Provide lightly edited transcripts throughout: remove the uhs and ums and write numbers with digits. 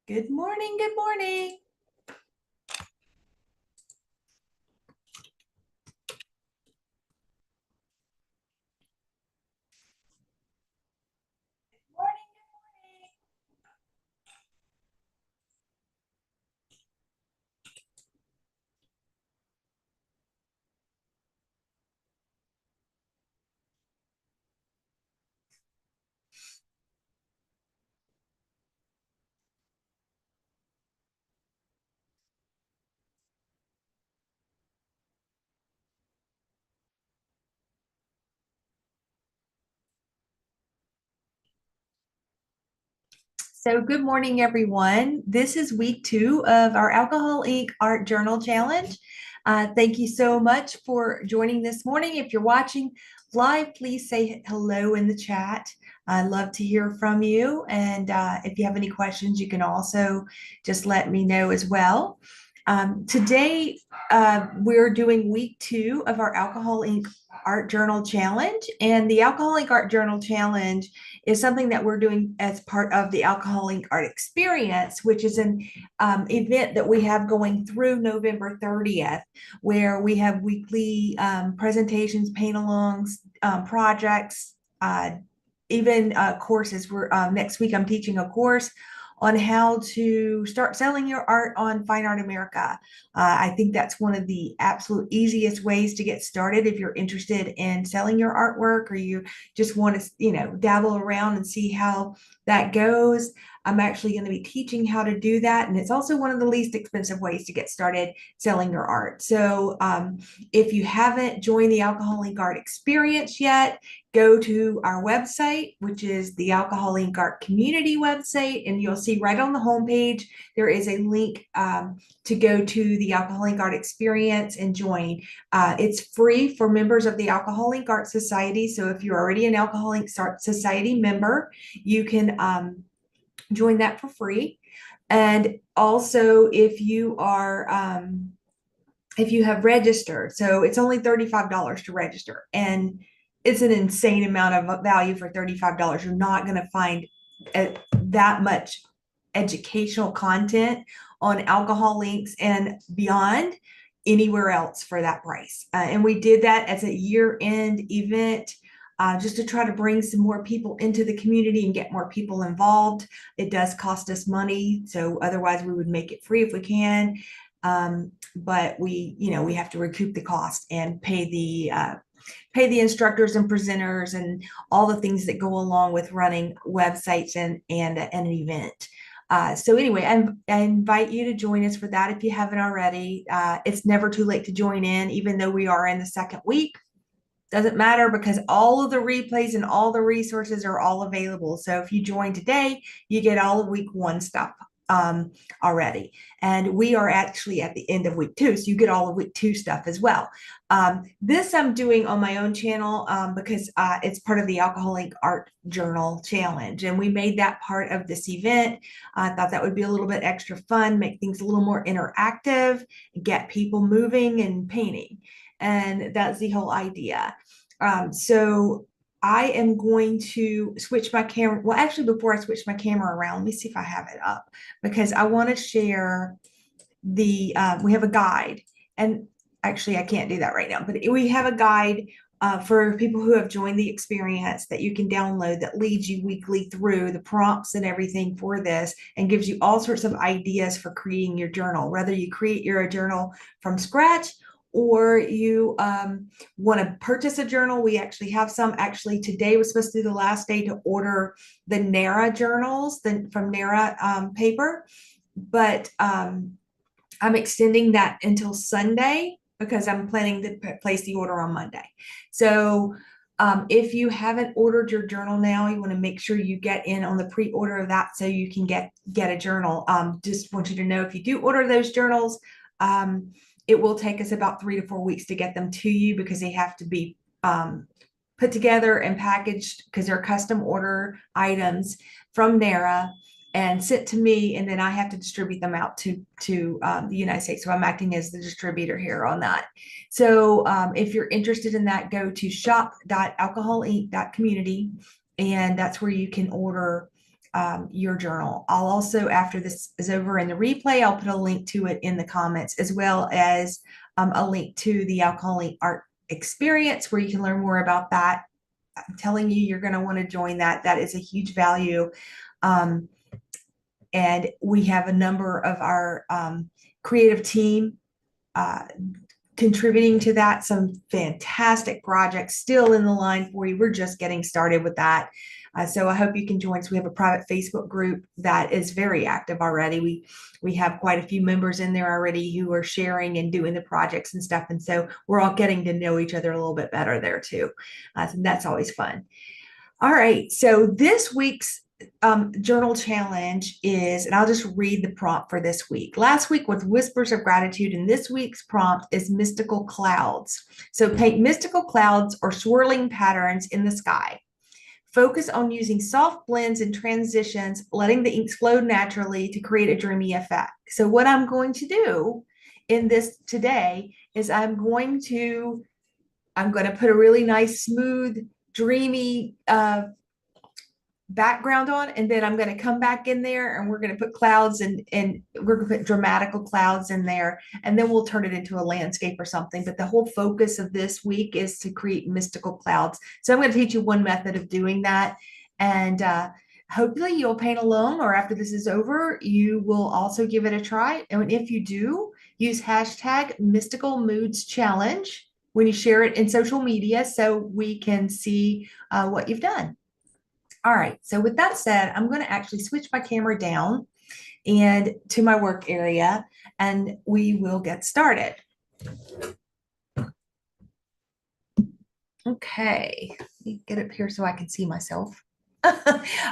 Good morning. Good morning. Morning. So, good morning, everyone. This is week 2 of our Alcohol Ink Art Journal Challenge. Thank you so much for joining this morning. If you're watching live, please say hello in the chat. I love to hear from you. And if you have any questions, you can also just let me know as well. Today, we're doing week 2 of our Alcohol Ink Art Journal Challenge. And the Alcohol Ink Art Journal Challenge is something that we're doing as part of the Alcohol Ink Art Experience, which is an event that we have going through November 30th, where we have weekly presentations, paint-alongs, projects, even courses. Next week I'm teaching a course on how to start selling your art on Fine Art America. I think that's one of the absolute easiest ways to get started if you're interested in selling your artwork, or you just want to, dabble around and see how that goes. I'm actually going to be teaching how to do that. And it's also one of the least expensive ways to get started selling your art. So if you haven't joined the Alcohol Ink Art Experience yet, go to our website, which is the Alcohol Ink Art Community website, and you'll see right on the homepage there is a link to go to the Alcohol Ink Art Experience and join. It's free for members of the Alcohol Ink Art Society. So if you're already an Alcohol Ink Art Society member, you can join that for free. And also, if you have registered, so it's only $35 to register, and it's an insane amount of value for $35. You're not going to find that much educational content on alcohol inks and beyond anywhere else for that price. And we did that as a year-end event, just to try to bring some more people into the community and get more people involved. It does cost us money, so otherwise we would make it free if we can. But we have to recoup the cost and pay the instructors and presenters and all the things that go along with running websites and an event. So anyway, I invite you to join us for that if you haven't already. It's never too late to join in, even though we are in the second week. Doesn't matter, because all of the replays and all the resources are all available. So if you join today, you get all of week 1 stuff already. And we are actually at the end of week 2, so you get all of week 2 stuff as well. This I'm doing on my own channel because it's part of the Alcohol Ink Art Journal Challenge, and we made that part of this event. I thought that would be a little bit extra fun, make things a little more interactive, get people moving and painting. And that's the whole idea. So I am going to switch my camera. Well, actually, before I switch my camera around, let me see if I have it up, because I want to share we have a guide. And actually, I can't do that right now, but we have a guide for people who have joined the experience that you can download, that leads you weekly through the prompts and everything for this, and gives you all sorts of ideas for creating your journal, whether you create your journal from scratch or you want to purchase a journal. We actually have some. Actually, today was supposed to be the last day to order the Nara journals from Nara paper, but I'm extending that until Sunday because I'm planning to place the order on Monday. So if you haven't ordered your journal now, you want to make sure you get in on the pre-order of that so you can get a journal. Just want you to know, if you do order those journals, it will take us about 3 to 4 weeks to get them to you, because they have to be put together and packaged, because they're custom order items from Nara and sent to me, and then I have to distribute them out to the United States. So I'm acting as the distributor here on that. So if you're interested in that, go to shop.alcoholink.community, and that's where you can order your journal. I'll also, after this is over in the replay, I'll put a link to it in the comments, as well as a link to the alcohol ink art experience where you can learn more about that. I'm telling you, you're going to want to join that. That is a huge value. And we have a number of our creative team contributing to that. Some fantastic projects still in the line for you. We're just getting started with that. So I hope you can join us. We have a private Facebook group that is very active already. We have quite a few members in there already who are sharing and doing the projects and stuff. And so we're all getting to know each other a little bit better there too. So that's always fun. All right. So this week's journal challenge is, and I'll just read the prompt for this week. Last week was Whispers of Gratitude, and this week's prompt is Mystical Clouds. So paint mystical clouds or swirling patterns in the sky. Focus on using soft blends and transitions, letting the inks flow naturally to create a dreamy effect. So what I'm going to do in this today is I'm going to put a really nice, smooth, dreamy background on, and then I'm going to come back in there and we're going to put clouds and we're going to put dramatical clouds in there, and then we'll turn it into a landscape or something. But the whole focus of this week is to create mystical clouds. So I'm going to teach you one method of doing that, and hopefully you'll paint along, or after this is over, you will also give it a try. And if you do, use hashtag Mystical Moods Challenge when you share it in social media so we can see what you've done. All right, so with that said, I'm going to actually switch my camera down and to my work area, and we will get started. Okay, let me get up here so I can see myself. All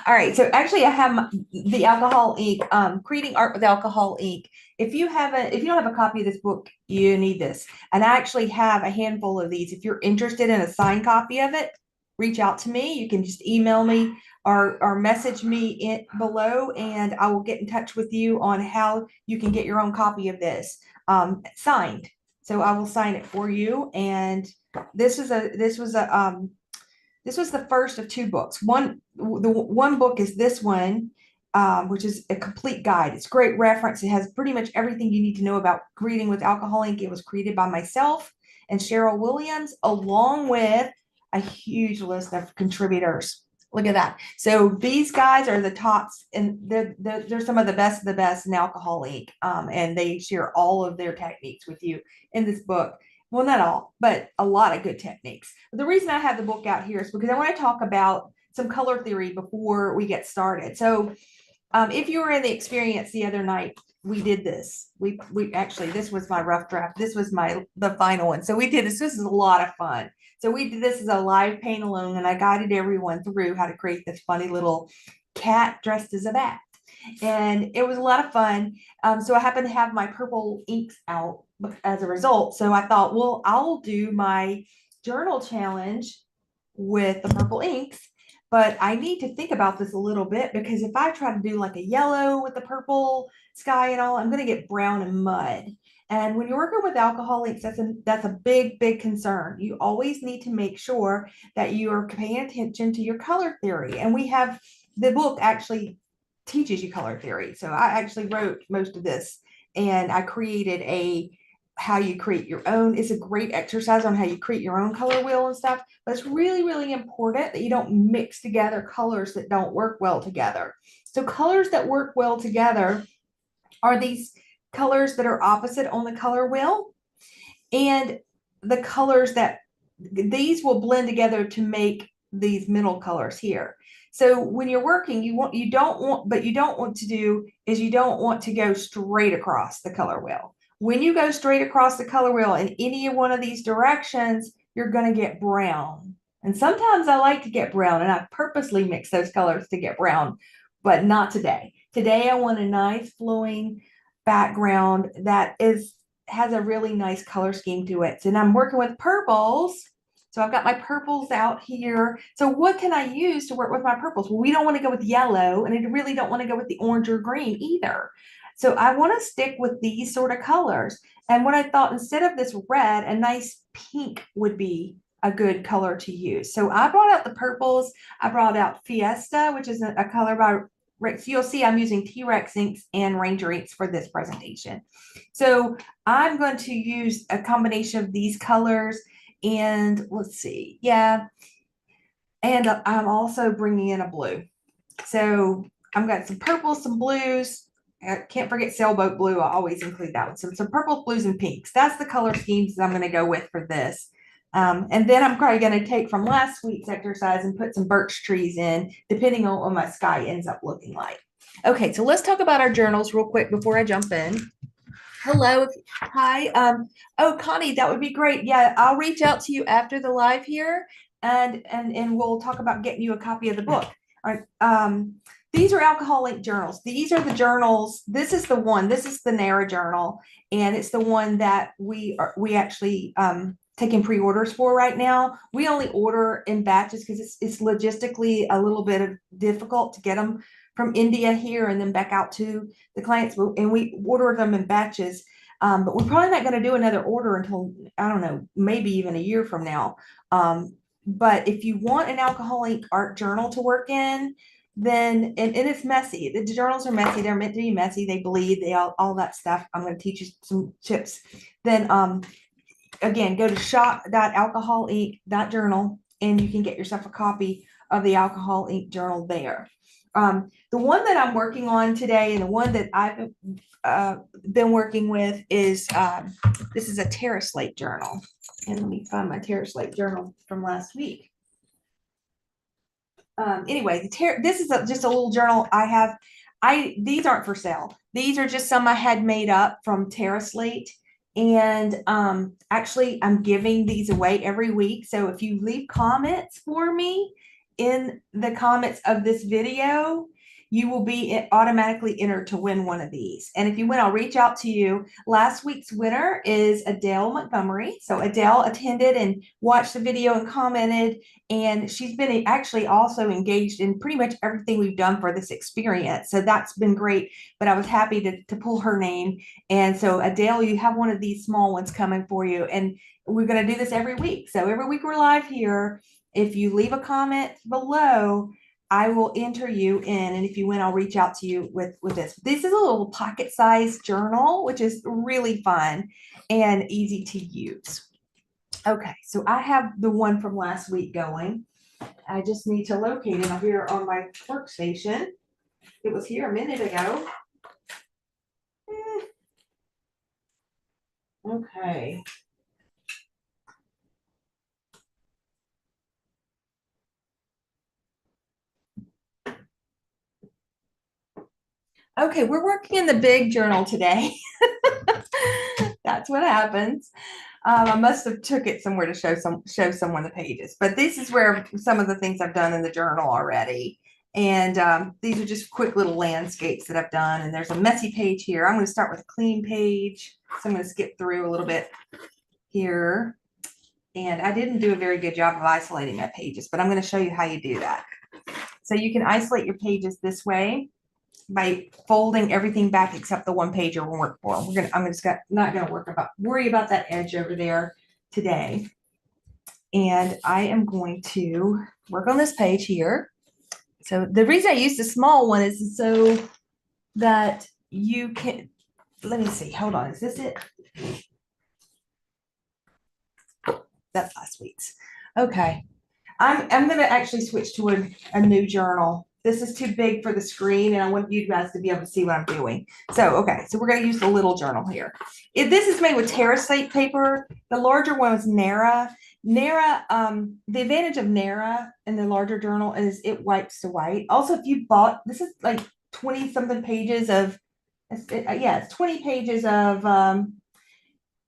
right, so actually I have the alcohol ink, creating art with alcohol ink. If you don't have a copy of this book, you need this. And I actually have a handful of these. If you're interested in a signed copy of it, reach out to me. You can just email me or message me below, and I will get in touch with you on how you can get your own copy of this signed. So I will sign it for you. And this was the first of two books. The one book is this one, which is a complete guide. It's a great reference. It has pretty much everything you need to know about creating with alcohol ink. It was created by myself and Cheryl Williams, along with a huge list of contributors. Look at that. So these guys are the tops, and they're some of the best in alcohol ink. And they share all of their techniques with you in this book. Well, not all, but a lot of good techniques. But the reason I have the book out here is because I want to talk about some color theory before we get started. So if you were in the experience the other night, we did this. We actually, this was my rough draft. This was the final one. So we did this. This is a lot of fun. So we did this as a live paint along, and I guided everyone through how to create this funny little cat dressed as a bat. And it was a lot of fun. So I happen to have my purple inks out as a result. So I thought, well, I'll do my journal challenge with the purple inks. But I need to think about this a little bit, because if I try to do like a yellow with the purple sky and all, I'm going to get brown and mud. And when you're working with alcohol inks, that's a big concern. You always need to make sure that you are paying attention to your color theory. And the book actually teaches you color theory. So I actually wrote most of this, and I created how you create your own. It's a great exercise on how you create your own color wheel and stuff. But it's really important that you don't mix together colors that don't work well together. So colors that work well together are these colors that are opposite on the color wheel, and the colors these will blend together to make these middle colors here. So when you're working, you don't want to go straight across the color wheel. When you go straight across the color wheel in any one of these directions, you're going to get brown. And sometimes I like to get brown, and I purposely mix those colors to get brown, but not today. Today I want a nice flowing background that has a really nice color scheme to it. And I'm working with purples. So I've got my purples out here. So what can I use to work with my purples? Well, we don't want to go with yellow, and I really don't want to go with the orange or green either. So I want to stick with these sort of colors. And what I thought, instead of this red, a nice pink would be a good color to use. So I brought out the purples. I brought out Fiesta, which is a color by right, so you'll see I'm using T-Rex inks and Ranger inks for this presentation. So I'm going to use a combination of these colors, and let's see, yeah. And I'm also bringing in a blue. So I've got some purples, some blues. I can't forget sailboat blue. I always include that one. Some purples, blues, and pinks. That's the color schemes that I'm going to go with for this. And then I'm probably going to take from last week's exercise and put some birch trees in, depending on what my sky ends up looking like. Okay, so let's talk about our journals real quick before I jump in. Hello, hi. Oh, Connie, that would be great. Yeah, I'll reach out to you after the live here, and we'll talk about getting you a copy of the book. All right. These are alcohol ink journals. These are the journals. This is the one. This is the Nara Journal, and it's the one that we actually taking pre-orders for right now. We only order in batches because it's logistically a little bit of difficult to get them from India here and then back out to the clients, and we order them in batches. But we're probably not going to do another order until, I don't know, maybe even a year from now. But if you want an alcohol ink art journal to work in, then, and it's messy. The journals are messy. They're meant to be messy. They bleed, they all that stuff. I'm going to teach you some tips. Then, again, go to shop.alcoholink.journal and you can get yourself a copy of the alcohol ink journal there. The one that I'm working on today and the one that I've been working with is, this is a Terra Slate journal. And let me find my Terra Slate journal from last week. Anyway, this is just a little journal I have. These aren't for sale. These are just some I had made up from Terra Slate. And actually, I'm giving these away every week. So if you leave comments for me in the comments of this video, you will be automatically entered to win one of these. And if you win, I'll reach out to you. Last week's winner is Adele Montgomery. So Adele attended and watched the video and commented, and she's been actually also engaged in pretty much everything we've done for this experience. So that's been great, but I was happy to pull her name. And so Adele, you have one of these small ones coming for you. And we're going to do this every week. So every week we're live here. If you leave a comment below, I will enter you in, and if you win, I'll reach out to you with this. This is a little pocket-sized journal, which is really fun and easy to use. Okay, so I have the one from last week going. I just need to locate it here on my workstation. It was here a minute ago. Okay. Okay, we're working in the big journal today. That's what happens. I must have took it somewhere to show someone the pages, but this is where some of the things I've done in the journal already. And these are just quick little landscapes that I've done. And there's a messy page here. I'm going to start with a clean page. So I'm going to skip through a little bit here. And I didn't do a very good job of isolating my pages, but I'm going to show you how you do that. So you can isolate your pages this way by folding everything back except the one page you're going to work for. I'm just not going to worry about that edge over there today. And I am going to work on this page here. So the reason I use the small one is so that you can, let me see, hold on, is this it? That's last week's. Okay. I'm going to actually switch to a new journal. This is too big for the screen, and I want you guys to be able to see what I'm doing. So, okay, so we're going to use the little journal here. This is made with Terra Slate paper. The larger one was Nara. Nara, the advantage of Nara in the larger journal is it wipes to white. Also, if you bought, this is like 20-something pages of, yeah, it's 20 pages of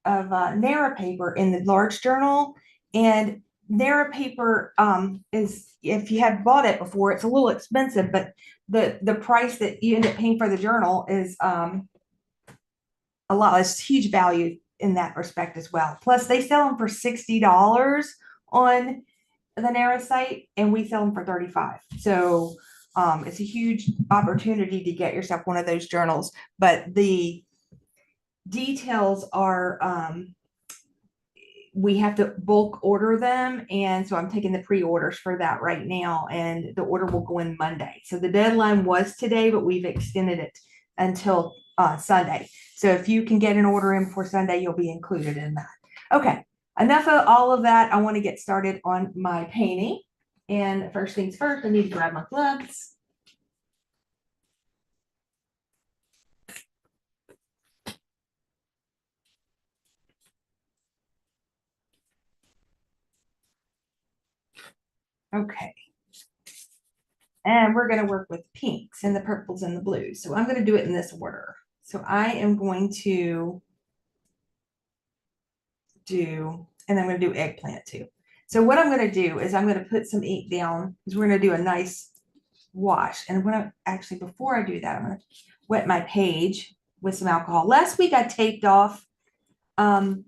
Nara paper in the large journal. And Nara paper is, if you had bought it before, it's a little expensive, but the price that you end up paying for the journal is a lot. It's huge value in that respect as well. Plus, they sell them for $60 on the Nara site, and we sell them for $35. So it's a huge opportunity to get yourself one of those journals. But the details are we have to bulk order them. And so I'm taking the pre-orders for that right now, and the order will go in Monday. So the deadline was today, but we've extended it until Sunday. So if you can get an order in before Sunday, you'll be included in that. Okay, enough of all of that. I want to get started on my painting. And first things first, I need to grab my gloves. Okay. And we're going to work with pinks and the purples and the blues. So I'm going to do it in this order. So I am going to and I'm going to do eggplant too. So what I'm going to do is I'm going to put some ink down because we're going to do a nice wash. And when I actually, before I do that, I'm going to wet my page with some alcohol. Last week I taped off the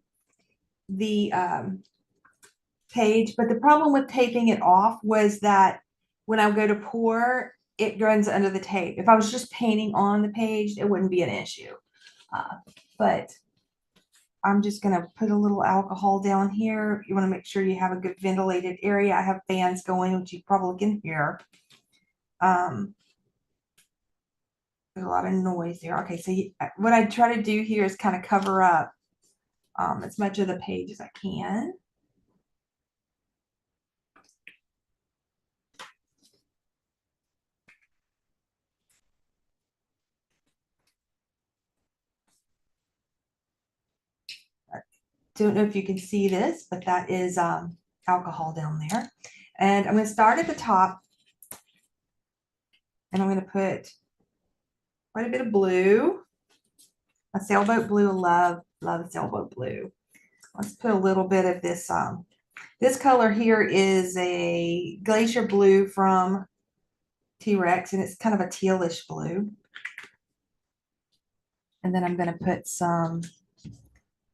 page, but the problem with taping it off was that when I go to pour, it runs under the tape. If I was just painting on the page, it wouldn't be an issue. But I'm just going to put a little alcohol down here. You want to make sure you have a good ventilated area. I have fans going, which you probably can hear. There's a lot of noise there. Okay, so what I try to do here is kind of cover up as much of the page as I can. Don't know if you can see this, but that is alcohol down there. And I'm going to start at the top, and I'm going to put quite a bit of blue. A sailboat blue, love sailboat blue. Let's put a little bit of this. This color here is a glacier blue from T-Rex, and it's kind of a tealish blue. And then I'm going to put some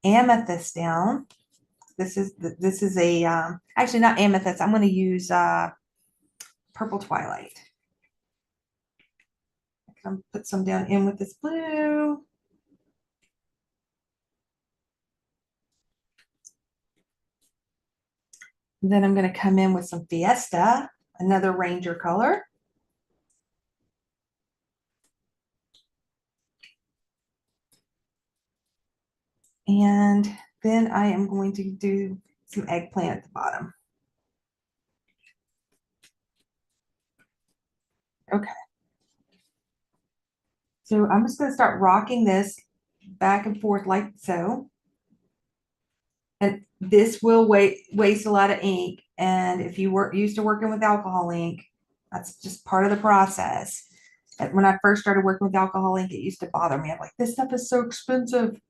amethyst down. This is a actually not amethyst. I'm going to use purple twilight. Come put some down in with this blue. And then I'm going to come in with some Fiesta, another Ranger color. And then I am going to do some eggplant at the bottom. Okay. So I'm just going to start rocking this back and forth like so. And this will waste a lot of ink. And if you were used to working with alcohol ink, that's just part of the process. And when I first started working with alcohol ink, it used to bother me. I'm like, this stuff is so expensive.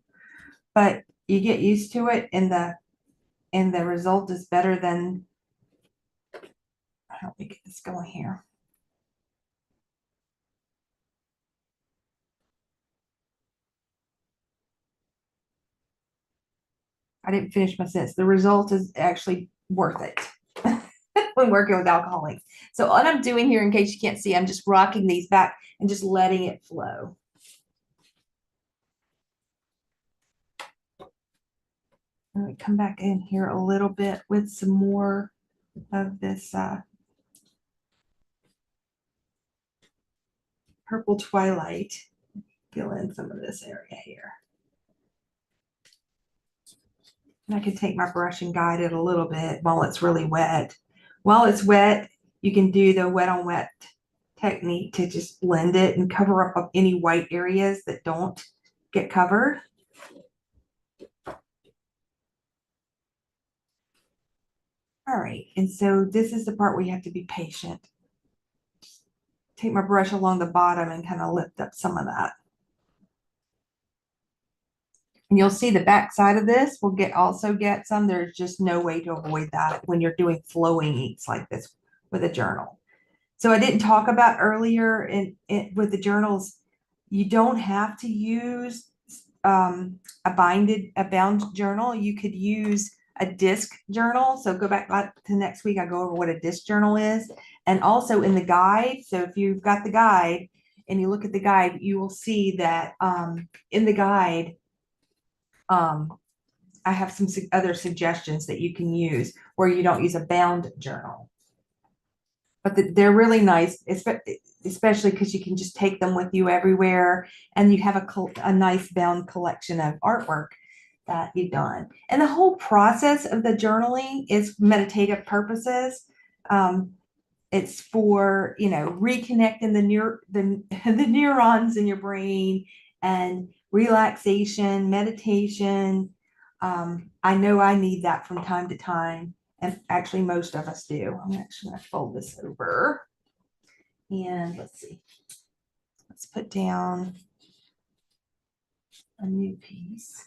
But you get used to it, and the result is better than. Help me get this going here. I didn't finish my sentence. The result is actually worth it when working with alcohol ink. So what I'm doing here, in case you can't see, I'm just rocking these back and just letting it flow. I'm going to come back in here a little bit with some more of this purple twilight. Fill in some of this area here. And I can take my brush and guide it a little bit while it's really wet. While it's wet, you can do the wet on wet technique to just blend it and cover up any white areas that don't get covered. All right, and so this is the part where you have to be patient. Take my brush along the bottom and kind of lift up some of that. And you'll see the back side of this will also get some. There's just no way to avoid that when you're doing flowing inks like this with a journal. So I didn't talk about earlier with the journals, you don't have to use a bound journal. You could use a disc journal. So go back to next week, I go over what a disc journal is. And also in the guide. So if you've got the guide and you look at the guide, you will see that in the guide, I have some other suggestions that you can use where you don't use a bound journal. But they're really nice, especially because you can just take them with you everywhere, and you have a nice bound collection of artwork that you've done. And the whole process of the journaling is meditative purposes. It's for, reconnecting the neurons in your brain and relaxation, meditation. I know I need that from time to time. And actually, most of us do. I'm actually going to fold this over. And let's see. Let's put down a new piece.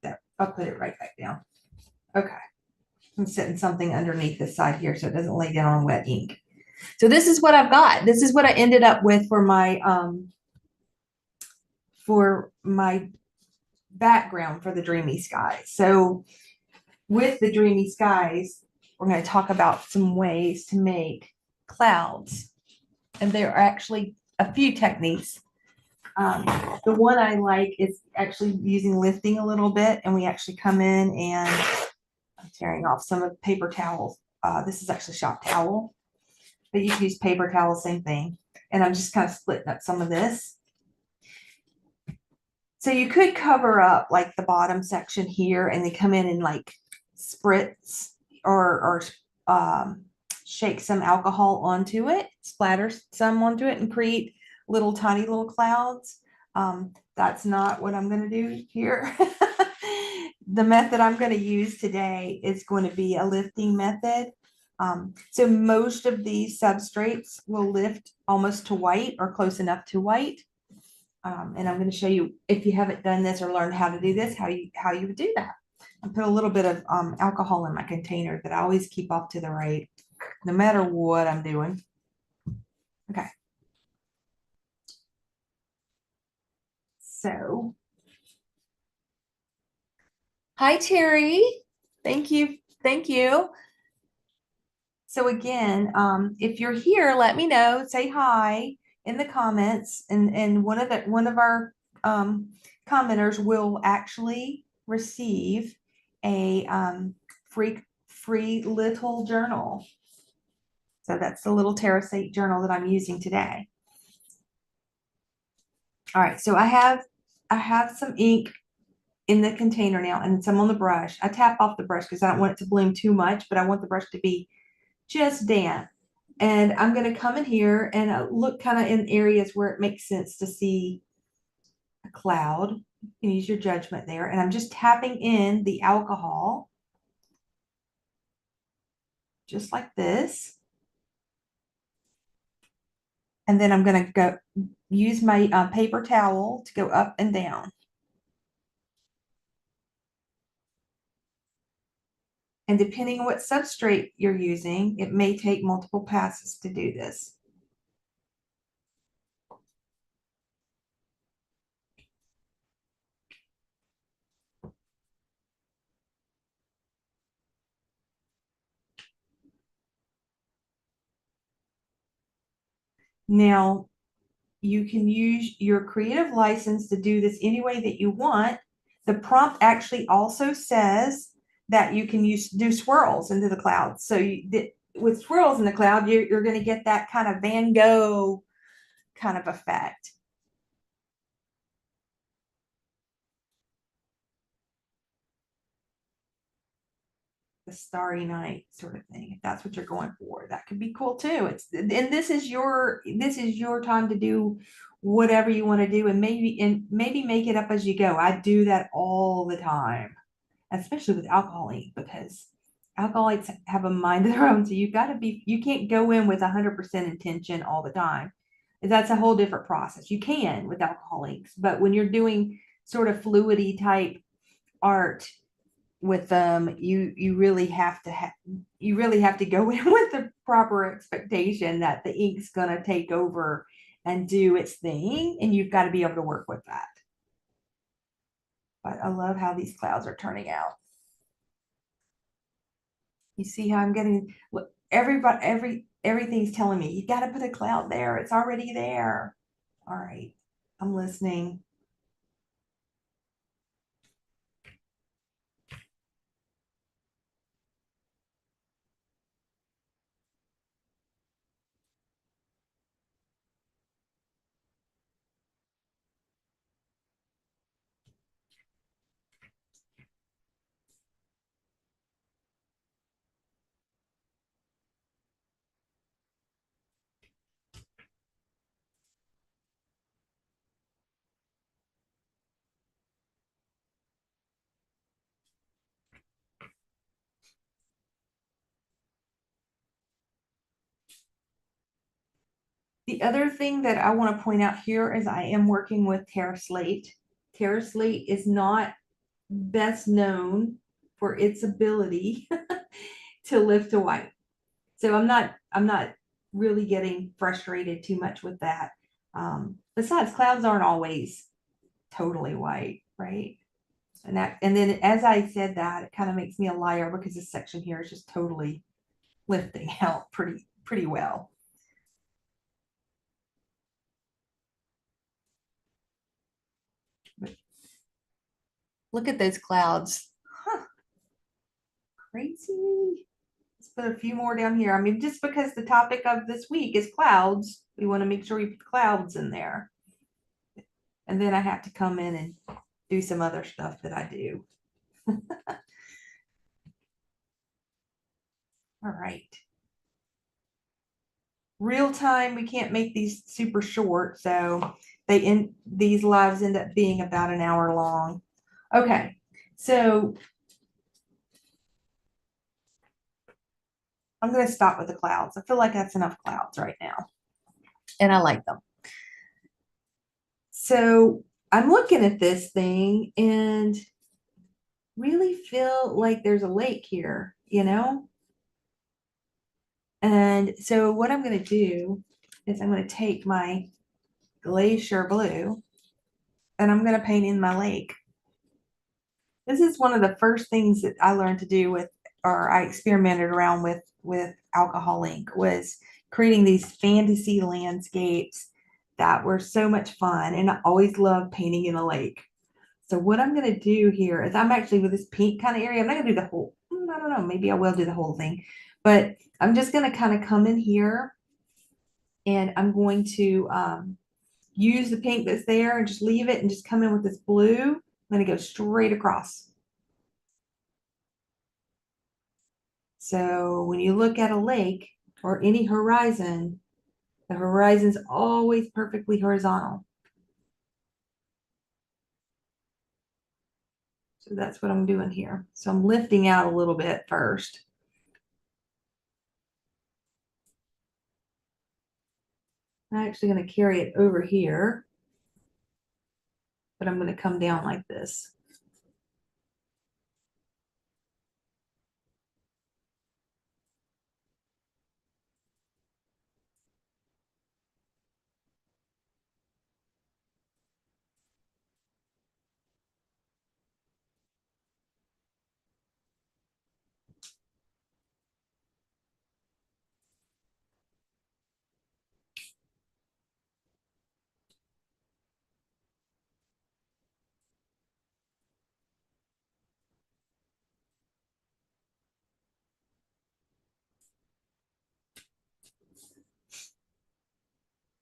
There, I'll put it right back down. Okay. I'm setting something underneath this side here so it doesn't lay down on wet ink. So this is what I've got. This is what I ended up with for my background for the Dreamy Skies. So with the Dreamy Skies, we're going to talk about some ways to make clouds. And there are actually a few techniques. The one I like is actually using lifting a little bit, and we actually come in and I'm tearing off some of the paper towels. This is actually shop towel, but you can use paper towel, same thing. And I'm just kind of splitting up some of this. So you could cover up like the bottom section here and then come in and like spritz or shake some alcohol onto it, splatter some onto it and create tiny little clouds. That's not what I'm going to do here. The method I'm going to use today is going to be a lifting method. So most of these substrates will lift almost to white or close enough to white. And I'm going to show you, if you haven't done this or learned how to do this, how you would do that. I put a little bit of alcohol in my container that I always keep off to the right, no matter what I'm doing. Okay. So, hi, Terry. Thank you. Thank you. So again, if you're here, let me know, say hi in the comments, and one of our commenters will actually receive a free little journal. So that's the little terracate journal that I'm using today. All right, so I have some ink in the container now and some on the brush. I tap off the brush because I don't want it to bloom too much, but I want the brush to be just damp. And I'm going to come in here and look kind of in areas where it makes sense to see a cloud. You can use your judgment there. And I'm just tapping in the alcohol, just like this. And then I'm going to go use my paper towel to go up and down. And depending on what substrate you're using, it may take multiple passes to do this. Now, you can use your creative license to do this any way that you want. The prompt actually also says that you can do swirls into the cloud. So with swirls in the cloud, you're going to get that kind of Van Gogh kind of effect. The starry night sort of thing, if that's what you're going for, that could be cool too. And this is your time to do whatever you want to do, and maybe make it up as you go. I do that all the time, especially with alcohol ink, because alcoholics have a mind of their own. So you can't go in with 100% intention all the time. That's a whole different process. You can with alcohol inks, but when you're doing sort of fluidy type art with them, you really have to go in with the proper expectation that the ink's going to take over and do its thing, and you've got to be able to work with that. But I love how these clouds are turning out. You see how I'm getting everybody, everything's telling me, you got to put a cloud there. It's already there. All right, I'm listening. The other thing that I want to point out here is I am working with Terra Slate. Terra Slate is not best known for its ability to lift a white. So I'm not really getting frustrated too much with that. Besides, clouds aren't always totally white, right? And then as I said that, it kind of makes me a liar because this section here is just totally lifting out pretty well. Look at those clouds. Huh, crazy. Let's put a few more down here. I mean, just because the topic of this week is clouds, we want to make sure we put clouds in there. And then I have to come in and do some other stuff that I do. All right. Real time, we can't make these super short, so these lives end up being about an hour long. Okay, so I'm going to stop with the clouds. I feel like that's enough clouds right now, and I like them. So I'm looking at this thing and really feel like there's a lake here, you know? And so what I'm going to do is I'm going to take my glacier blue and I'm going to paint in my lake. This is one of the first things that I learned to do with, or I experimented around with alcohol ink, was creating these fantasy landscapes that were so much fun. And I always loved painting in a lake. So what I'm going to do here is I'm actually with this pink kind of area. I'm not going to do the whole, I don't know, maybe I will do the whole thing, but I'm just going to kind of come in here and I'm going to use the pink that's there and just leave it and just come in with this blue. I'm going to go straight across. So when you look at a lake or any horizon, the horizon's always perfectly horizontal. So that's what I'm doing here. So I'm lifting out a little bit first. I'm actually going to carry it over here, but I'm going to come down like this.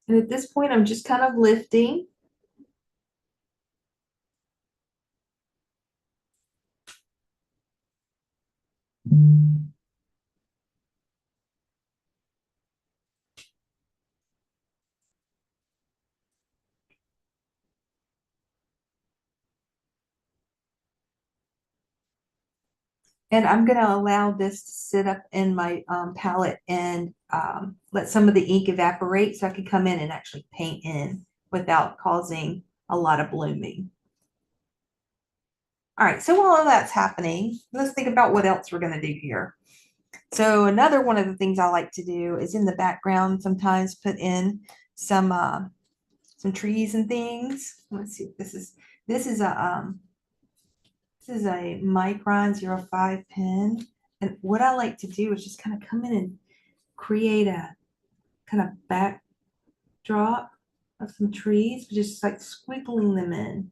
And at this point, I'm just kind of lifting. And I'm going to allow this to sit up in my palette and let some of the ink evaporate so I can come in and actually paint in without causing a lot of blooming. All right, so while all that's happening, let's think about what else we're going to do here. So another one of the things I like to do is in the background sometimes put in some trees and things. Let's see, this is a Micron 05 pen. And what I like to do is just kind of come in and create a kind of backdrop of some trees, just like squiggling them in.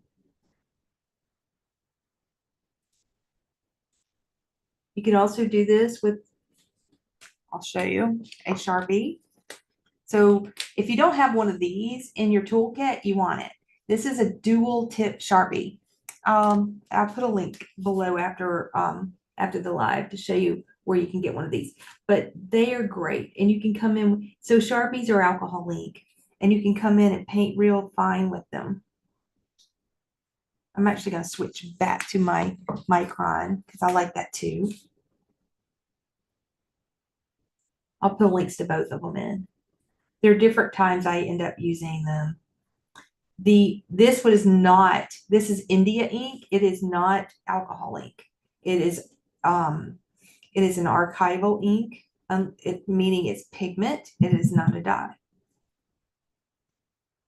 You can also do this with, I'll show you, a Sharpie. So if you don't have one of these in your toolkit, you want it. This is a dual tip Sharpie. I'll put a link below after the live to show you where you can get one of these. But they are great, and you can come in. So Sharpies are alcohol ink, and you can come in and paint real fine with them. I'm actually going to switch back to my micron because I like that too. I'll put links to both of them in. There are different times I end up using them. This one is not, this is India ink. It is not alcohol ink. It is an archival ink, meaning it's pigment. It is not a dye.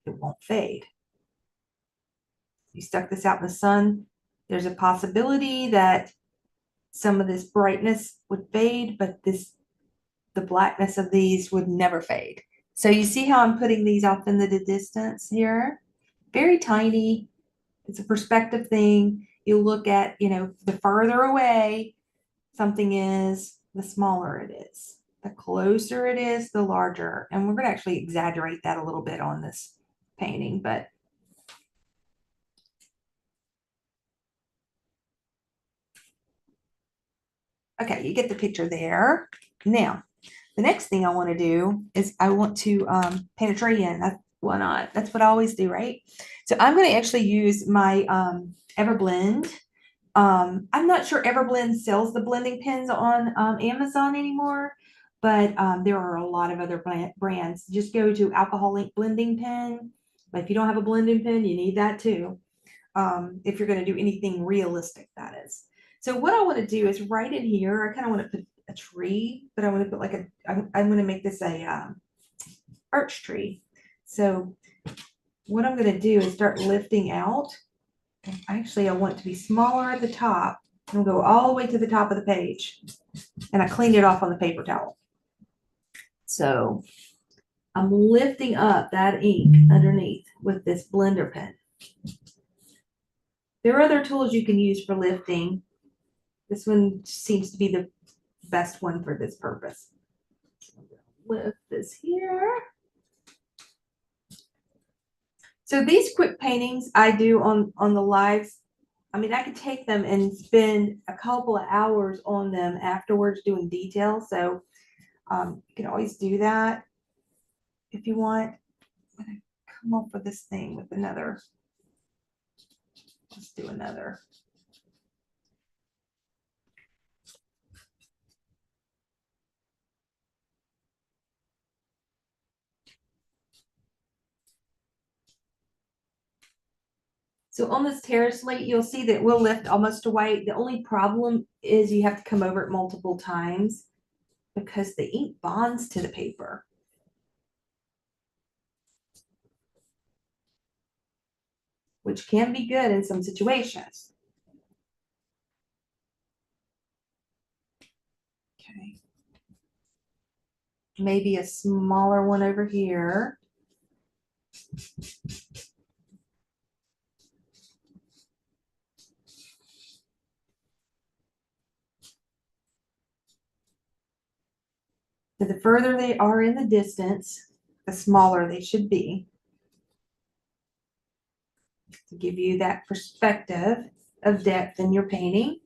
It won't fade. You stuck this out in the sun, there's a possibility that some of this brightness would fade, but the blackness of these would never fade. So you see how I'm putting these off in the distance here? Very tiny. It's a perspective thing. You look at, the further away something is, the smaller it is. The closer it is, the larger. And we're going to actually exaggerate that a little bit on this painting, but okay, you get the picture there. Now, the next thing I want to do is I want to paint a tree in. Why not? That's what I always do, right? So I'm going to actually use my Everblend. I'm not sure Everblend sells the blending pens on Amazon anymore, but there are a lot of other brands. Just go to alcohol ink blending pen. But if you don't have a blending pen, you need that too. If you're going to do anything realistic, that is. So what I want to do is right in here, I kind of want to put a tree, but I want to put like I'm going to make this a birch tree. So what I'm going to do is start lifting out. Actually, I want it to be smaller at the top and go all the way to the top of the page. And I cleaned it off on the paper towel. So I'm lifting up that ink underneath with this blender pen. There are other tools you can use for lifting. This one seems to be the best one for this purpose. Lift this here. So these quick paintings I do on the lives, I mean, I could take them and spend a couple of hours on them afterwards doing details. So you can always do that if you want. I'm gonna come up with this thing with another. Let's do another. So on this terrace slate, you'll see that we'll lift almost to white. The only problem is you have to come over it multiple times because the ink bonds to the paper. Which can be good in some situations. Okay. Maybe a smaller one over here. So the further they are in the distance, the smaller they should be. To give you that perspective of depth in your painting.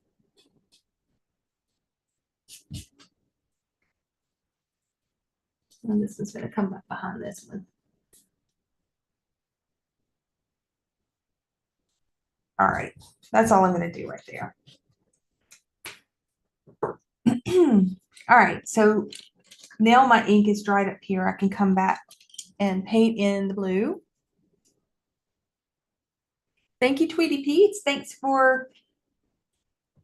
And this is going to come up behind this one. All right, that's all I'm going to do right there. All right, so now my ink is dried up here. I can come back and paint in the blue. Thank you, Tweety Pete's. Thanks for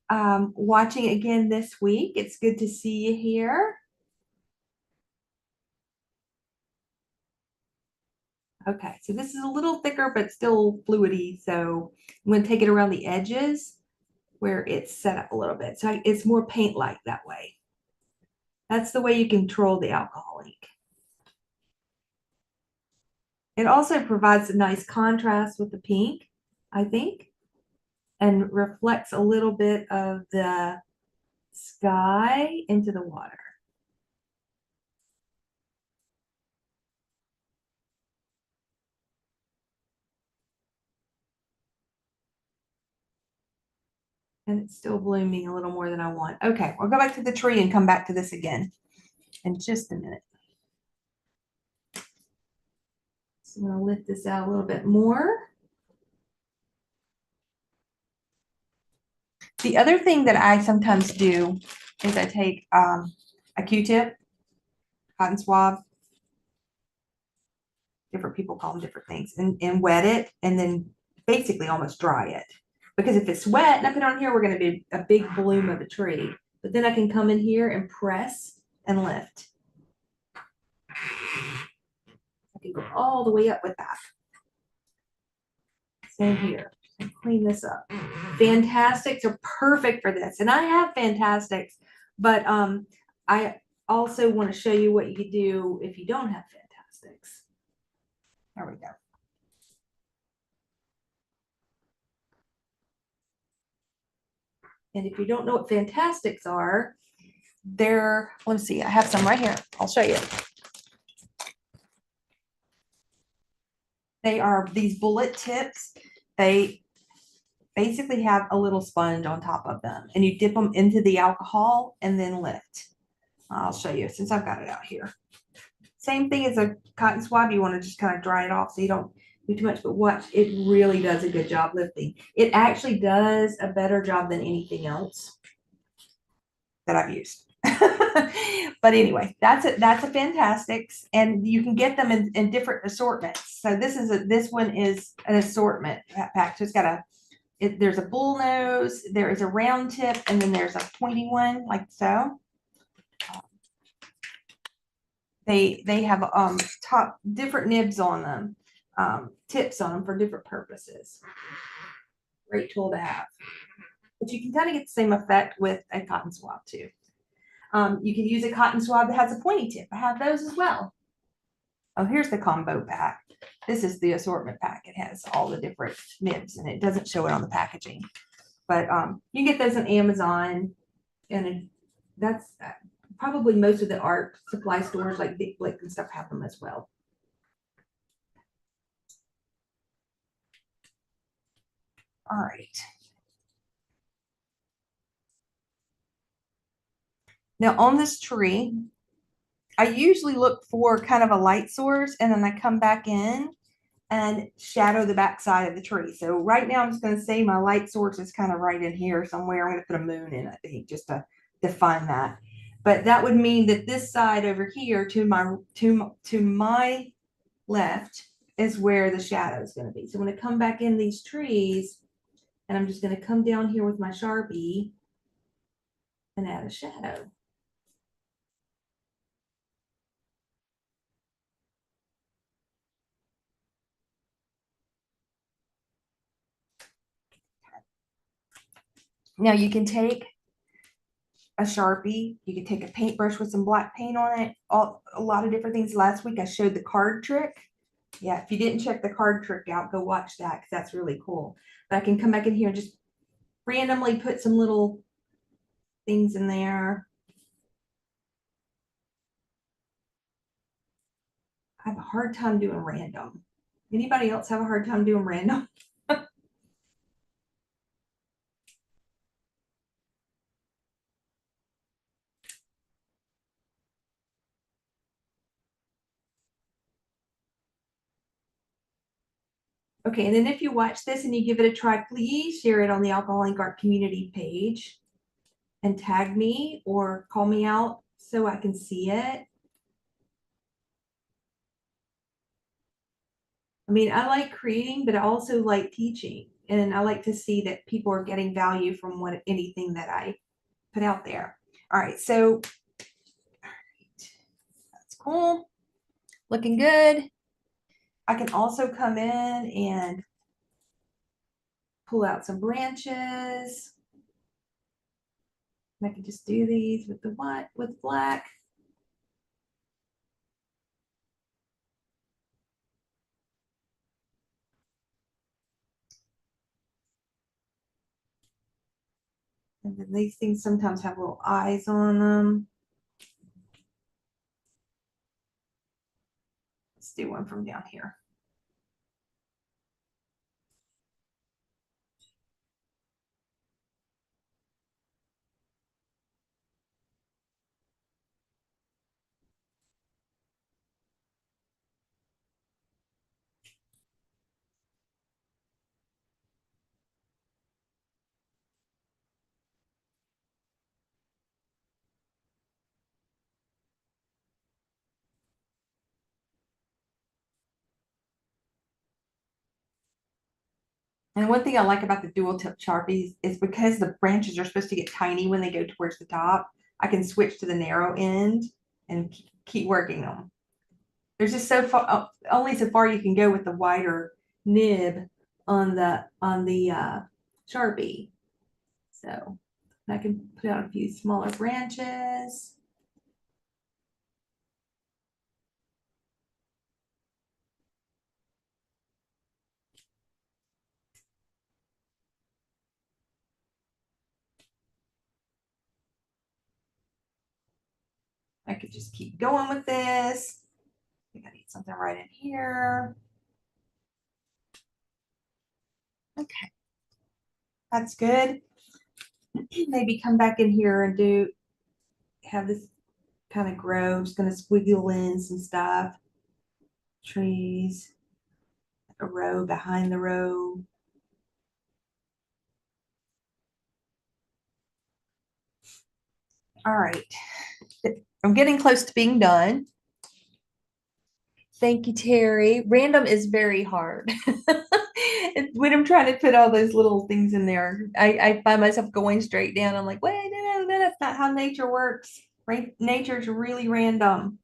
watching again this week. It's good to see you here. Okay, so this is a little thicker, but still fluidy. So I'm going to take it around the edges where it's set up a little bit. So it's more paint-like that way. That's the way you control the alcohol ink. It also provides a nice contrast with the pink, I think, and reflects a little bit of the sky into the water. And it's still blooming a little more than I want. Okay, we'll go back to the tree and come back to this again in just a minute. So I'm going to lift this out a little bit more. The other thing that I sometimes do is I take a Q-tip, cotton swab, different people call them different things, and wet it and then basically almost dry it. Because if it's wet and I put it on here, we're going to be a big bloom of a tree. But then I can come in here and press and lift. I can go all the way up with that. Same here. And clean this up. Fantastics are perfect for this. And I have Fantastics, but I also want to show you what you could do if you don't have Fantastics. There we go. And if you don't know what Fantastics are, let's see, I have some right here. I'll show you. They are these bullet tips. They basically have a little sponge on top of them, and you dip them into the alcohol and then lift. I'll show you since I've got it out here. Same thing as a cotton swab. You want to just kind of dry it off so you don't do too much, but watch, it really does a good job lifting. It actually does a better job than anything else that I've used. But anyway, that's a Fantastics, and you can get them in different assortments. So this one is an assortment pack. So it's got there's a bull nose, there is a round tip, and then there's a pointy one like so. They have top different nibs on them, tips on them for different purposes. Great tool to have. But you can kind of get the same effect with a cotton swab too. You can use a cotton swab that has a pointy tip. I have those as well. Oh, here's the combo pack. This is the assortment pack. It has all the different nibs, and it doesn't show it on the packaging. But you get those on Amazon, and that's probably most of the art supply stores like Big Blick and stuff have them as well. All right. Now on this tree, I usually look for kind of a light source, and then I come back in and shadow the back side of the tree. So right now I'm just going to say my light source is kind of right in here somewhere. I'm going to put a moon in, I think, just to define that. But that would mean that this side over here to my left is where the shadow is going to be. So I'm going to come back in these trees, and I'm just going to come down here with my Sharpie and add a shadow. Now you can take a Sharpie, you can take a paintbrush with some black paint on it, a lot of different things. Last week I showed the card trick. Yeah, if you didn't check the card trick out, go watch that because that's really cool. But I can come back in here and just randomly put some little things in there. I have a hard time doing random. Anybody else have a hard time doing random? Okay, and then if you watch this and you give it a try, please share it on the Alcohol Ink Art community page and tag me or call me out so I can see it. I mean, I like creating, but I also like teaching, and I like to see that people are getting value from anything that I put out there. All right, so that's cool. Looking good. I can also come in and pull out some branches. I can just do these with the white, with black. And then these things sometimes have little eyes on them. Let's do one from down here. And one thing I like about the dual tip Sharpies is because the branches are supposed to get tiny when they go towards the top, I can switch to the narrow end and keep working them. There's just so far, only so far you can go with the wider nib on the Sharpie. So I can put out a few smaller branches. I could just keep going with this. I think I need something right in here. Okay, that's good. Maybe come back in here and have this kind of grow. Just gonna squiggle in some stuff. Trees, a row behind the row. All right, I'm getting close to being done. Thank you, Terry. Random is very hard. When I'm trying to put all those little things in there, I find myself going straight down. I'm like, wait, no, that's not how nature works. Right? Nature's really random.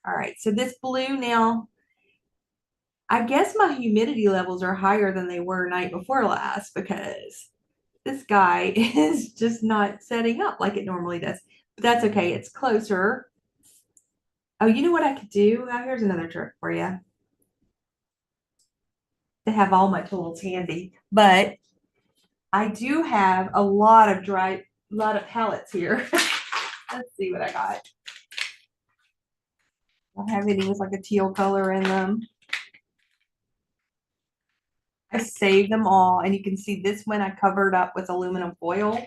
All right, so this blue now, I guess my humidity levels are higher than they were night before last because this guy is just not setting up like it normally does. But that's okay, it's closer. Oh, you know what I could do? Here's another trick for you to have all my tools handy. But I do have a lot of palettes here. Let's see what I got. I don't have any with like a teal color in them. I saved them all, and you can see this one I covered up with aluminum foil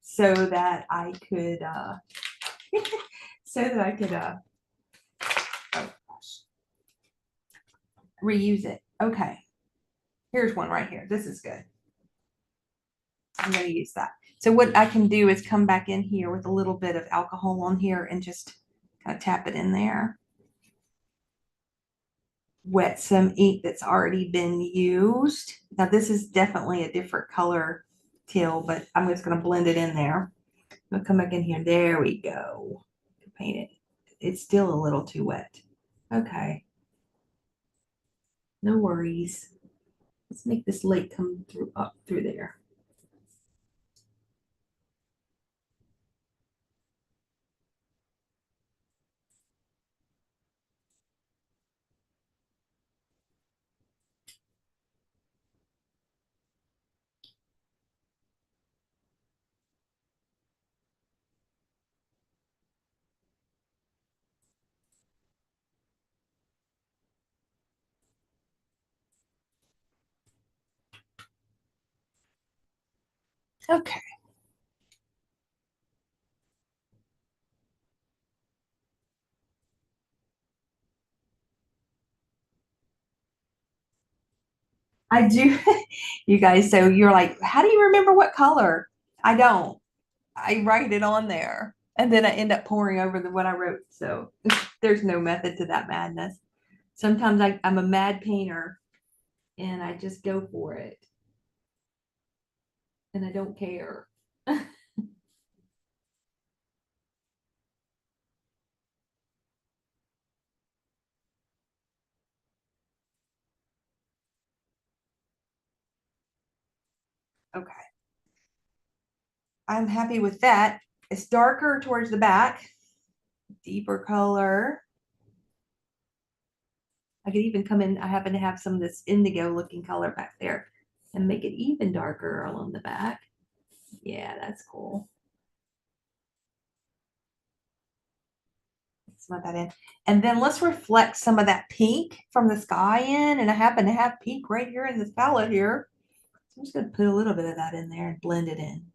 so that I could so that I could oh gosh, reuse it. Okay, here's one right here. This is good. I'm going to use that. So what I can do is come back in here with a little bit of alcohol on here and just kind of tap it in there. Wet some ink that's already been used. Now this is definitely a different color teal, but I'm just going to blend it in there. I'm going to come back in here. There we go. Paint it. It's still a little too wet. Okay. No worries. Let's make this light come through up through there. Okay. I do, you guys. So you're like, how do you remember what color? I don't. I write it on there and then I end up pouring over what I wrote. So there's no method to that madness. Sometimes I'm a mad painter and I just go for it and I don't care. Okay. I'm happy with that. It's darker towards the back, deeper color. I could even come in, I happen to have some of this indigo looking color back there and make it even darker along the back. Yeah, that's cool. Smudge that in. And then let's reflect some of that pink from the sky in. And I happen to have pink right here in this palette here. So I'm just going to put a little bit of that in there and blend it in.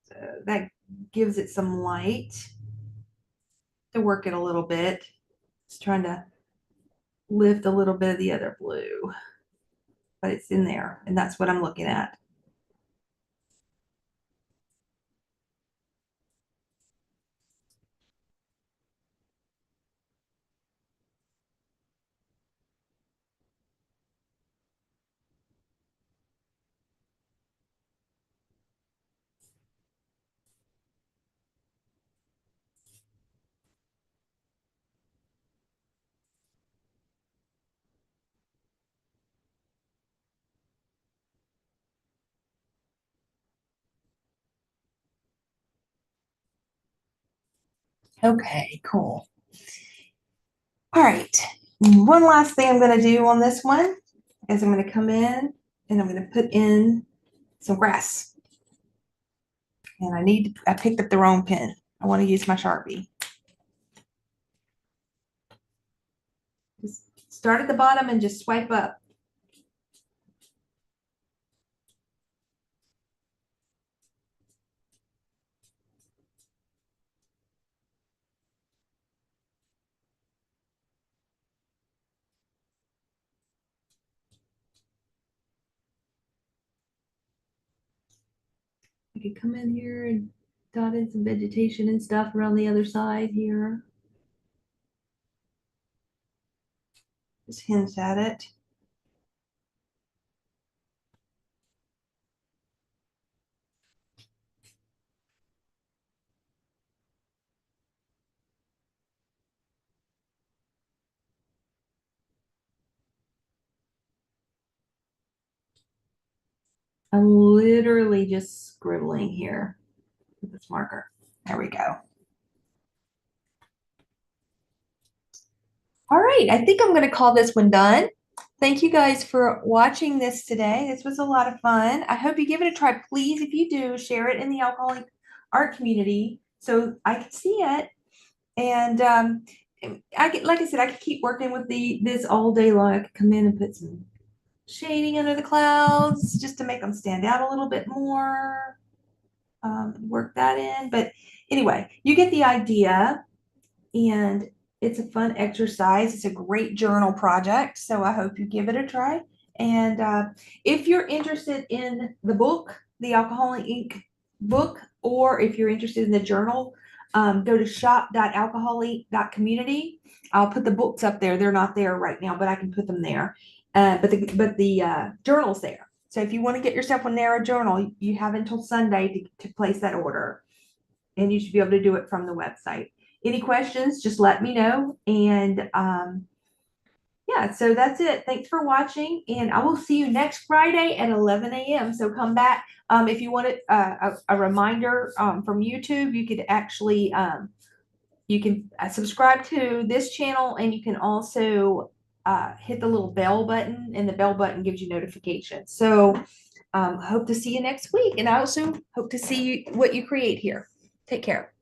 So that gives it some light to work it a little bit. Just trying to lift a little bit of the other blue, but it's in there, and that's what I'm looking at. Okay, cool. All right. One last thing I'm going to do on this one is I'm going to come in and I'm going to put in some grass. And I picked up the wrong pen. I want to use my Sharpie. Just start at the bottom and just swipe up. I could come in here and dot in some vegetation and stuff around the other side here. Just hint at it. I'm literally just scribbling here with this marker. There we go. All right, I think I'm going to call this one done. Thank you guys for watching this today. This was a lot of fun. I hope you give it a try. Please, if you do, share it in the alcoholic art community so I can see it. And like I said, I could keep working with this all day long. I could come in and put some shading under the clouds just to make them stand out a little bit more. Work that in. But anyway, you get the idea. And it's a fun exercise. It's a great journal project. So I hope you give it a try. And if you're interested in the book, the Alcoholic Ink book, or if you're interested in the journal, go to shop.alcoholic.community. I'll put the books up there. They're not there right now, but I can put them there. But the journal's there. So if you want to get yourself a Nara Journal, you have until Sunday to place that order. And you should be able to do it from the website. Any questions, just let me know. And yeah, so that's it. Thanks for watching. And I will see you next Friday at 11 a.m. So come back. If you wanted a reminder from YouTube, you could actually you can subscribe to this channel, and you can also hit the little bell button, and the bell button gives you notifications. So hope to see you next week. And I also hope to see what you create here. Take care.